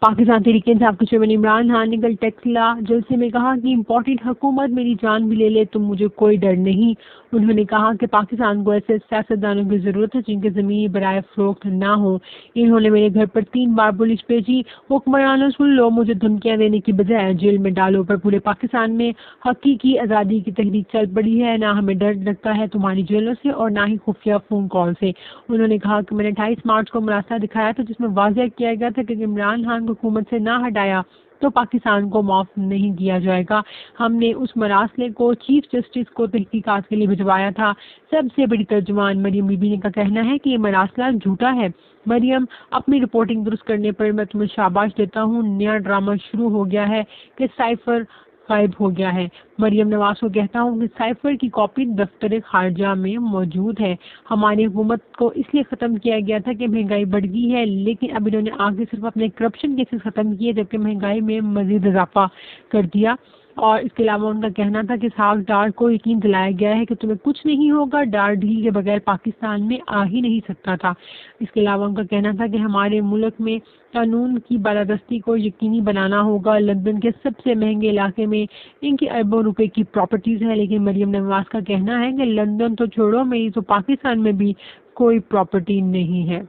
پاکستان تحریک انصاف کے چیئرمین عمران خان نے کل ٹیکسلا جلسے میں کہا کہ امپورٹنٹ حکومت میری جان بھی لے لے تو مجھے کوئی ڈر نہیں۔ انہوں نے کہا کہ پاکستان کو ایسے سیاستدانوں کی ضرورت ہے جن کے زمینی برائے فروخت نہ ہوں۔ انہوں نے میرے گھر پر 3 بار پولیس بھیجی۔ حکمرانوں سن لو، مجھے دھمکیاں دینے کی بجائے جیل میں ڈالو، پر پورے پاکستان میں حقیقی آزادی کی تحریک چل پڑی ہے۔ نہ ہمیں ڈر لگتا ہے تمہاری جیلوں سے اور نہ ہی خفیہ فون کال سے۔ انہوں نے کہا کہ میں نے 28 مارچ کو مراسلہ دکھایا تھا جس میں واضح کیا گیا تھا کہ عمران خان کو حکومت سے نہ ہٹایا تو پاکستان کو معاف نہیں کیا جائے گا۔ ہم نے اس مراسلے کو چیف جسٹس کو تحقیقات کے لیے بھجوایا تھا۔ سب سے بڑی ترجمان مریم بی بی کا کہنا ہے کہ یہ مراسلہ جھوٹا ہے۔ مریم، اپنی رپورٹنگ درست کرنے پر میں تمہیں شاباش دیتا ہوں۔ نیا ڈرامہ شروع ہو گیا ہے کہ سائفر غائب ہو گیا ہے۔ مریم نواز کو کہتا ہوں کہ سائفر کی کاپی دفتر خارجہ میں موجود ہے۔ ہماری حکومت کو اس لیے ختم کیا گیا تھا کہ مہنگائی بڑھ گئی ہے، لیکن اب انہوں نے آگے صرف اپنے کرپشن کیسز ختم کیے جبکہ مہنگائی میں مزید اضافہ کر دیا۔ اور اس کے علاوہ ان کا کہنا تھا کہ ساکھ ڈار کو یقین دلایا گیا ہے کہ تمہیں کچھ نہیں ہوگا، ڈار ڈھیل کے بغیر پاکستان میں آ ہی نہیں سکتا تھا۔ اس کے علاوہ ان کا کہنا تھا کہ ہمارے ملک میں قانون کی بالادستی کو یقینی بنانا ہوگا۔ لندن کے سب سے مہنگے علاقے میں ان کی اربوں روپے کی پراپرٹیز ہیں، لیکن مریم نواز کا کہنا ہے کہ لندن تو چھوڑو، میری تو پاکستان میں بھی کوئی پراپرٹی نہیں ہے۔